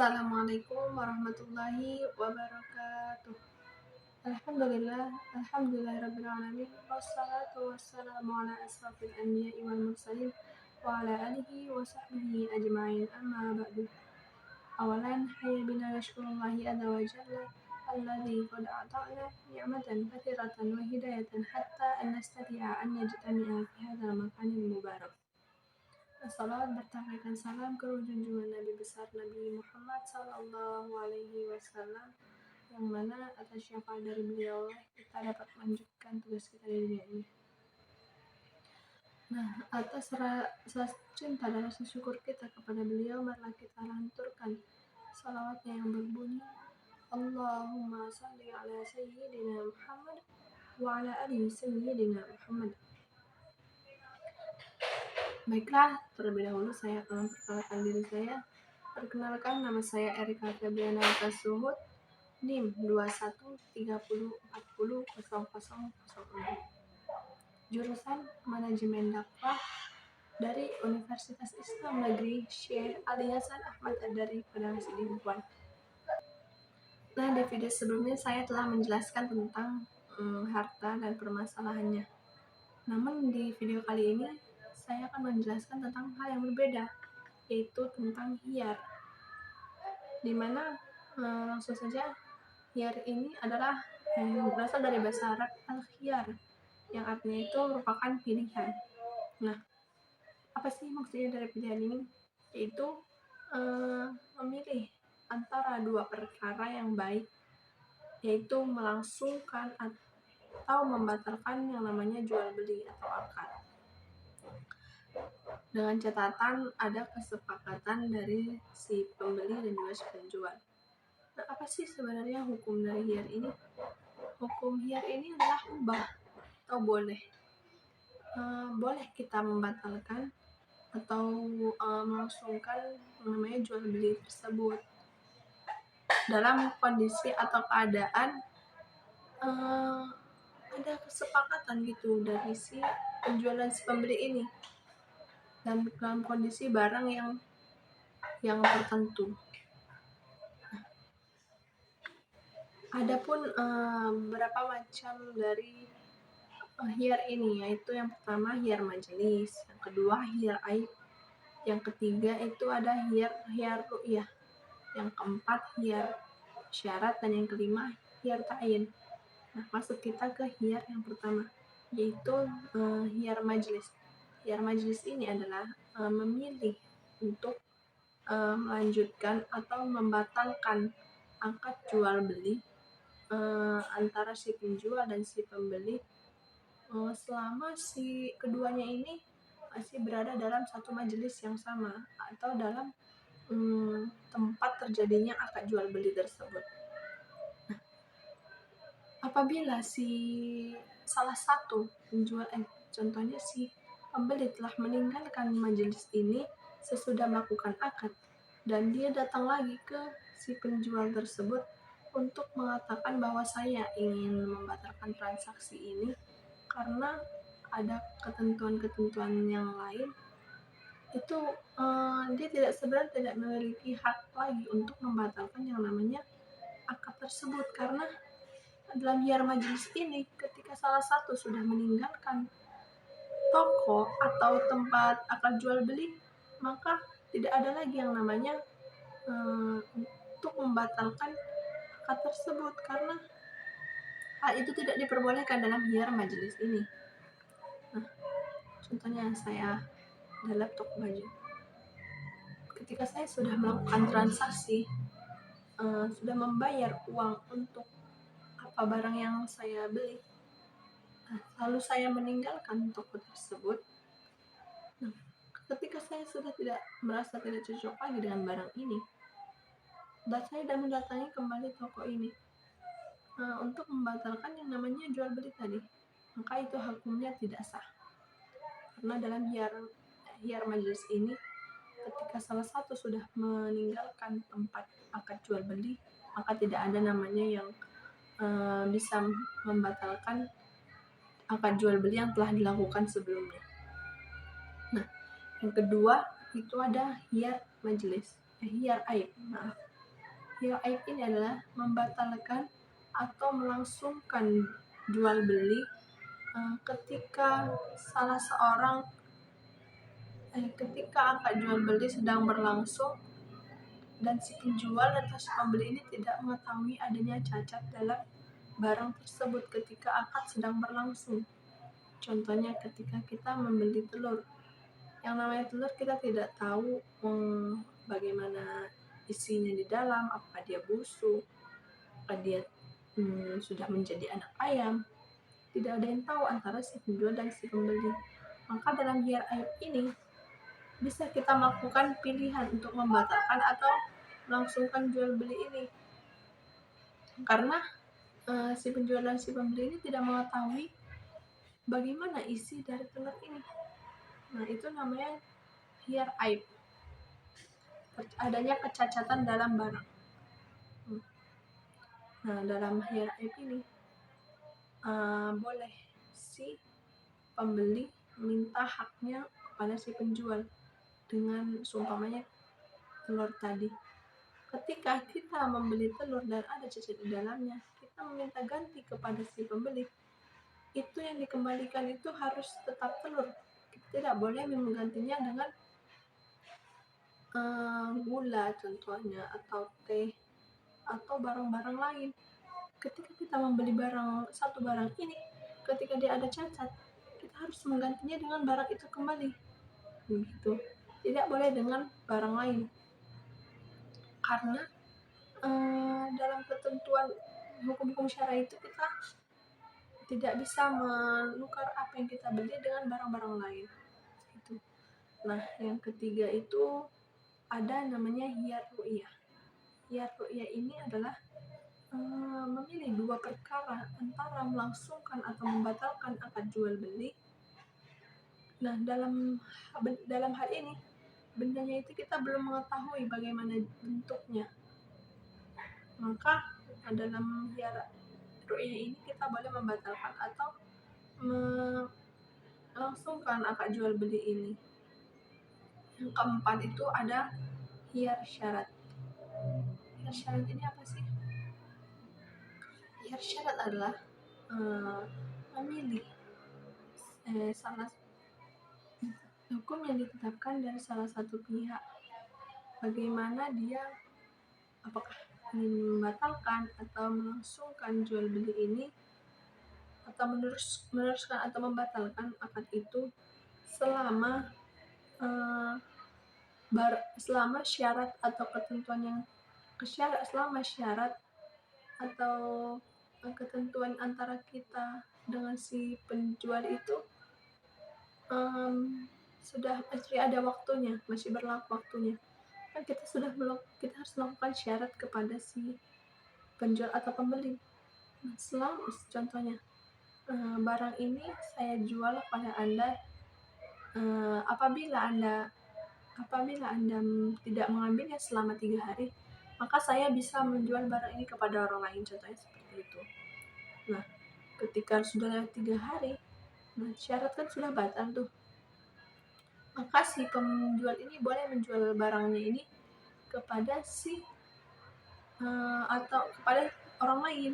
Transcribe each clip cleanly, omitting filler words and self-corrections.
Assalamualaikum warahmatullahi wabarakatuh. Alhamdulillahirabbil alamin. Wassalatu wassalamu ala asrofil anbiya'i wal mursalin wa ala alihi wa sahbihi ajma'in. Amma ba'du. Awalan hayya bina nashkurullahi azza wa jalla alladzi qad a'ta'na ni'matan katsiratan wa hidayatan hatta an nastati'a an najtami'a fi hadzal makanil mubarak. Assalawat bertahlilkan salam ke junjungan Nabi besar Nabi Muhammad Sallallahu Alaihi Wasallam, yang mana atas syafaat dari beliau kita dapat melanjutkan tugas kita di dunia ini. Nah, atas rasa cinta dan rasa syukur kita kepada beliau, marilah kita lanturkan salawatnya yang berbunyi Allahumma salli ala sayyidina Muhammad wa ala ali sayyidina Muhammad. Baiklah, terlebih dahulu saya akan memperkenalkan diri saya. Perkenalkan, nama saya Erika Febriana Suhud, NIM 2130400006. Jurusan Manajemen Dakwah dari Universitas Islam Negeri Syekh Ali Hasan Ahmad dari Padang Sidimpuan. Nah, di video sebelumnya saya telah menjelaskan tentang harta dan permasalahannya. Namun di video kali ini saya akan menjelaskan tentang hal yang berbeda, yaitu tentang hiyar. Dimana langsung saja, hiyar ini adalah berasal dari bahasa Arab al-khiyar, yang artinya itu merupakan pilihan. Nah, apa sih maksudnya dari pilihan ini? Yaitu memilih antara dua perkara yang baik, yaitu melangsungkan atau membatalkan yang namanya jual beli atau akad, dengan catatan ada kesepakatan dari si pembeli dan juga si penjual. Nah, apa sih sebenarnya hukum dari hiyar ini? Hukum hiyar ini adalah mubah atau boleh. Boleh kita membatalkan atau melangsungkan yang namanya jual beli tersebut dalam kondisi atau keadaan ada kesepakatan gitu dari si penjual dan si pembeli ini, dan dalam kondisi barang yang tertentu. Adapun beberapa macam dari hiyar ini, yaitu yang pertama hiyar majelis, yang kedua hiyar aib, yang ketiga itu ada hiyar ru'yah, yang keempat hiyar syarat, dan yang kelima hiyar ta'yin. Nah, masuk kita ke hiyar yang pertama, yaitu hiyar majelis. Hiyar majelis ini adalah memilih untuk melanjutkan atau membatalkan akad jual beli antara si penjual dan si pembeli selama si keduanya ini masih berada dalam satu majelis yang sama atau dalam tempat terjadinya akad jual beli tersebut. Nah, apabila si salah satu penjual contohnya si pembeli telah meninggalkan majelis ini sesudah melakukan akad, dan dia datang lagi ke si penjual tersebut untuk mengatakan bahwa saya ingin membatalkan transaksi ini karena ada ketentuan-ketentuan yang lain, itu dia sebenarnya tidak memiliki hak lagi untuk membatalkan yang namanya akad tersebut, karena dalam hiyar majelis ini ketika salah satu sudah meninggalkan toko atau tempat akad jual beli, maka tidak ada lagi yang namanya untuk membatalkan akad tersebut, karena hal itu tidak diperbolehkan dalam hiyar majelis ini. Nah, contohnya saya dalam toko baju, ketika saya sudah melakukan transaksi, sudah membayar uang untuk apa barang yang saya beli, lalu saya meninggalkan toko tersebut. Nah, ketika saya sudah merasa tidak cocok lagi dengan barang ini, dan saya mendatangi kembali toko ini untuk membatalkan yang namanya jual beli tadi, maka itu hukumnya tidak sah. Karena dalam hiyar majelis ini, ketika salah satu sudah meninggalkan tempat akad jual beli, maka tidak ada namanya yang bisa membatalkan akad jual beli yang telah dilakukan sebelumnya. Nah, yang kedua itu ada hiyar majelis, hiyar aib. Hiyar aib ini adalah membatalkan atau melangsungkan jual beli ketika salah seorang ketika akad jual beli sedang berlangsung dan si penjual atau si pembeli ini tidak mengetahui adanya cacat dalam barang tersebut ketika akad sedang berlangsung. Contohnya ketika kita membeli telur, yang namanya telur kita tidak tahu bagaimana isinya di dalam, apakah dia busuk, apakah dia sudah menjadi anak ayam. Tidak ada yang tahu antara si penjual dan si pembeli. Maka dalam hiyar aib ini bisa kita melakukan pilihan untuk membatalkan atau melangsungkan jual beli ini, karena si penjual dan si pembeli ini tidak mengetahui bagaimana isi dari telur ini. Nah, itu namanya hiyar aib, adanya kecacatan dalam barang. Nah, dalam hiyar aib ini boleh si pembeli minta haknya kepada si penjual dengan seumpamanya telur tadi. Ketika kita membeli telur dan ada cacat di dalamnya, kita meminta ganti kepada si pembeli. Itu yang dikembalikan itu harus tetap telur. Kita tidak boleh menggantinya dengan gula contohnya, atau teh, atau barang-barang lain. Ketika kita membeli satu barang ini, ketika dia ada cacat, kita harus menggantinya dengan barang itu kembali. Begitu. Tidak boleh dengan barang lain. Karena dalam ketentuan hukum-hukum syar'i itu kita tidak bisa menukar apa yang kita beli dengan barang-barang lain. Itu. Nah, yang ketiga itu ada namanya hiyar ru'yah. Hiyar ru'yah ini adalah memilih dua perkara antara melangsungkan atau membatalkan akad jual beli. Nah, dalam hal ini bendanya itu kita belum mengetahui bagaimana bentuknya. Maka dalam hiyar ru'yah ini kita boleh membatalkan atau melangsungkan akad jual beli ini. Yang keempat itu ada hiyar syarat. Hiyar syarat ini apa sih? Hiyar syarat adalah memilih salah hukum yang ditetapkan dari salah satu pihak. Bagaimana dia, apakah ingin membatalkan atau melangsungkan jual beli ini, atau meneruskan atau membatalkan akad itu selama selama syarat atau ketentuan yang selama syarat atau ketentuan antara kita dengan si penjual itu sudah masih ada waktunya, masih berlaku waktunya. Kan kita harus melakukan syarat kepada si penjual atau pembeli. Nah, selama contohnya barang ini saya jual kepada Anda apabila Anda tidak mengambilnya selama 3 hari, maka saya bisa menjual barang ini kepada orang lain, contohnya seperti itu. Nah, ketika sudah lewat 3 hari, nah syarat kan sudah batal tuh. Maka si penjual ini boleh menjual barangnya ini kepada atau kepada orang lain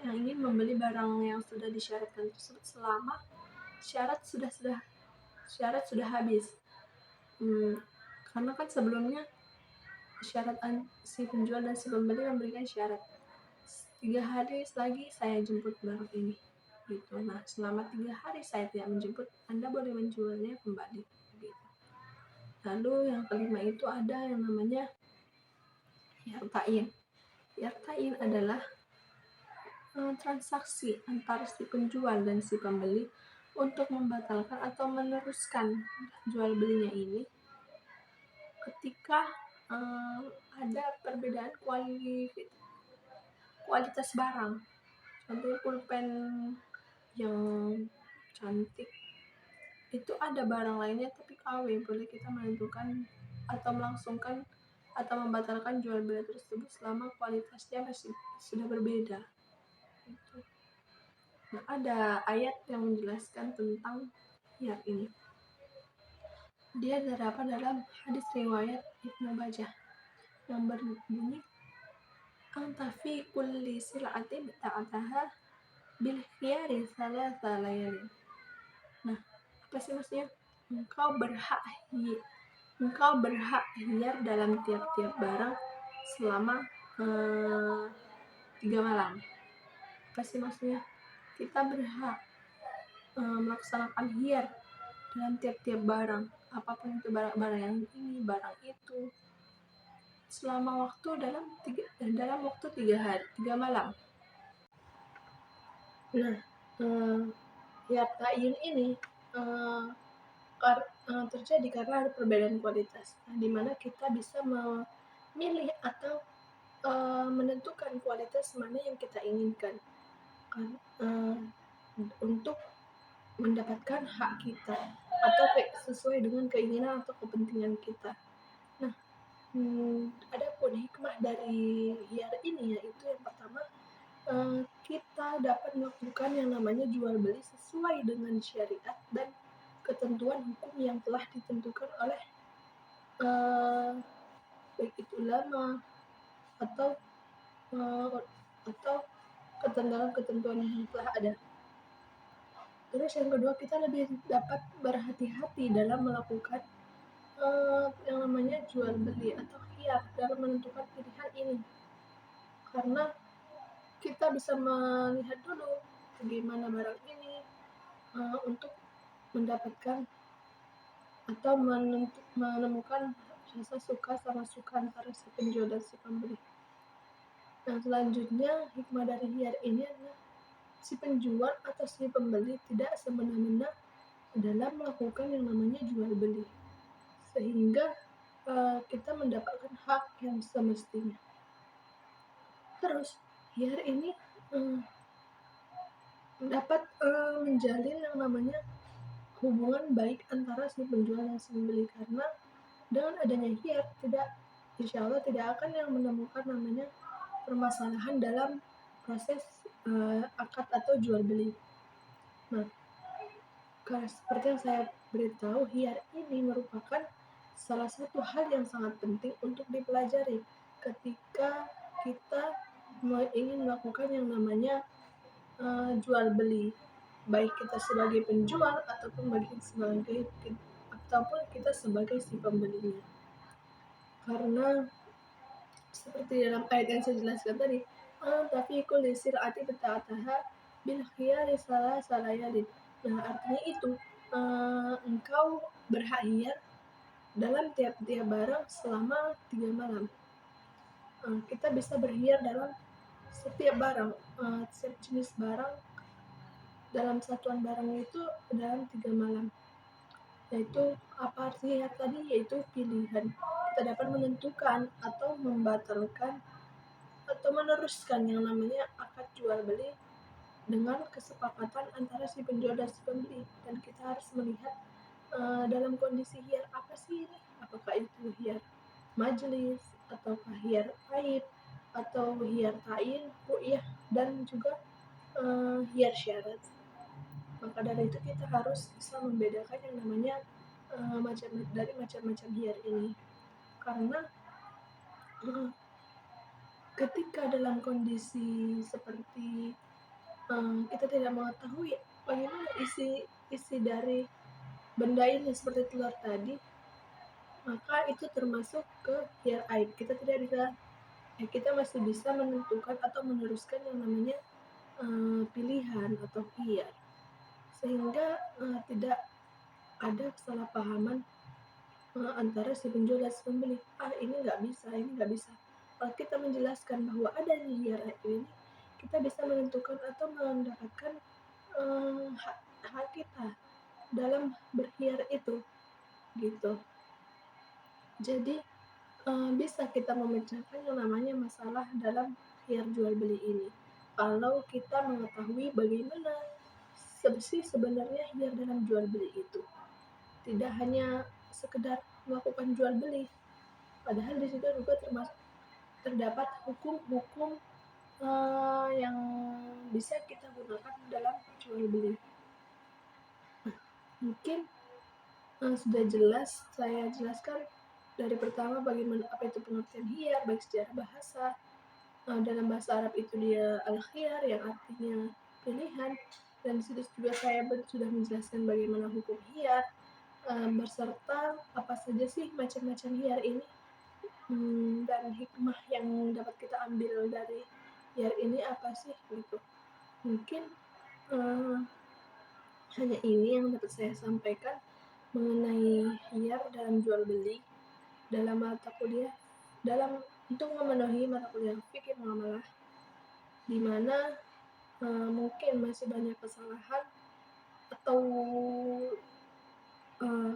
yang ingin membeli barang yang sudah disyaratkan tersebut selama syarat sudah habis. Karena kan sebelumnya syarat si penjual dan si pembeli memberikan syarat 3 hari lagi saya jemput barang ini gitu. Nah, selama 3 hari saya tidak menjemput, Anda boleh menjualnya kembali gitu. Lalu yang kelima itu ada yang namanya hiyar ta'in. Hiyar ta'in adalah transaksi antara si penjual dan si pembeli untuk membatalkan atau meneruskan jual belinya ini ketika ada perbedaan kualitas barang. Contohnya pulpen yang cantik itu ada barang lainnya tapi KW, boleh kita menentukan atau melangsungkan atau membatalkan jual beli tersebut selama kualitasnya masih sudah berbeda. Nah, ada ayat yang menjelaskan tentang hiyar ini. Dia terdapat dalam hadis riwayat Ibnu Majah yang berbunyi, anta fi kulli sil'ati bita'ataha bil khiyari thalatha layalin. Nah, apa sih maksudnya? Engkau berhak engkau berhak hiar dalam tiap-tiap barang selama 3 malam. Apa sih maksudnya? Kita berhak melaksanakan hiar dalam tiap-tiap barang, apapun itu, barang yang ini, barang itu, selama waktu dalam waktu 3 malam. Nah, hiar ta'yin ini terjadi karena ada perbedaan kualitas, di mana kita bisa memilih atau menentukan kualitas mana yang kita inginkan untuk mendapatkan hak kita atau sesuai dengan keinginan atau kepentingan kita. Nah, adapun hikmah dari hiar ini yaitu yang pertama, kita dapat melakukan yang namanya jual beli sesuai dengan syariat dan ketentuan hukum yang telah ditentukan oleh baik itu ulama atau ketentuan yang telah ada. Terus yang kedua, kita lebih dapat berhati-hati dalam melakukan yang namanya jual beli atau khiyar dalam menentukan pilihan ini, karena kita bisa melihat dulu bagaimana barang ini untuk mendapatkan atau menemukan rasa suka sama suka antara si penjual dan si pembeli. Nah, selanjutnya hikmah dari hiar ini adalah si penjual atau si pembeli tidak semena-mena dalam melakukan yang namanya jual beli, sehingga kita mendapatkan hak yang semestinya. Terus hiar ini dapat menjalin yang namanya hubungan baik antara si penjual dan si pembeli, karena dengan adanya hiar insya Allah tidak akan yang menemukan namanya permasalahan dalam proses akad atau jual beli. Nah, seperti yang saya beritahu, hiar ini merupakan salah satu hal yang sangat penting untuk dipelajari ketika kita ingin melakukan yang namanya jual beli, baik kita sebagai penjual ataupun kita sebagai si pembelinya. Karena seperti dalam ayat yang saya jelaskan tadi, tapi kulli sir'ati bita'ataha bil khiyari salasah layalin. Nah, artinya itu engkau berhak hiar dalam tiap-tiap barang selama 3 malam. Kita bisa berhiar dalam setiap barang, setiap jenis barang dalam satuan barang itu dalam 3 malam. Yaitu apa artinya tadi? Yaitu pilihan. Kita dapat menentukan atau membatalkan atau meneruskan yang namanya akad jual beli dengan kesepakatan antara si penjual dan si pembeli, dan kita harus melihat dalam kondisi hiar apa sih ini, apakah itu hiar majelis ataukah hiar aib atau hiar ta'yin, ru'yah, dan juga hiar syarat. Maka dari itu kita harus bisa membedakan yang namanya macam-macam hiar ini, karena ketika dalam kondisi seperti kita tidak mengetahui bagaimana isi dari benda ini seperti telur tadi, maka itu termasuk ke hiar aib. Kita masih bisa menentukan atau meneruskan yang namanya pilihan atau hiar, sehingga tidak ada kesalahpahaman antara si penjual dan si pembeli. Ini nggak bisa. Kalau kita menjelaskan bahwa adanya hiar ini, kita bisa menentukan atau mendapatkan hak kita dalam berhiar itu, gitu. Jadi bisa kita memecahkan yang namanya masalah dalam hiar jual beli ini kalau kita mengetahui bagaimana sebenarnya hiar dalam jual beli itu. Tidak hanya sekedar melakukan jual beli, padahal di situ juga terdapat hukum-hukum yang bisa kita gunakan dalam jual beli. Mungkin sudah jelas saya jelaskan dari pertama bagaimana apa itu pengertian hiar baik secara bahasa, dalam bahasa Arab itu dia al-khiyar yang artinya pilihan, dan di situ juga saya sudah menjelaskan bagaimana hukum khiyar, berserta apa saja sih macam-macam khiyar ini, dan hikmah yang dapat kita ambil dari khiyar ini apa sih gitu. Mungkin, eee, hanya ini yang dapat saya sampaikan mengenai khiyar dalam jual beli dalam mata kuliah untuk memenuhi mata kuliah fikih muamalah, di mana mungkin masih banyak kesalahan atau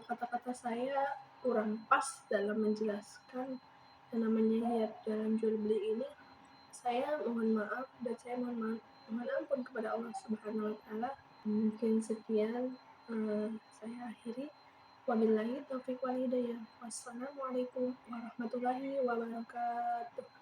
kata-kata saya kurang pas dalam menjelaskan yang namanya khiyar dalam jual beli ini. Saya mohon maaf dan saya mohon ampun kepada Allah Subhanahu wa taala. Mungkin sekian, saya akhiri. Wabillahi taufiq wal hidayah. Wassalamualaikum warahmatullahi wabarakatuh.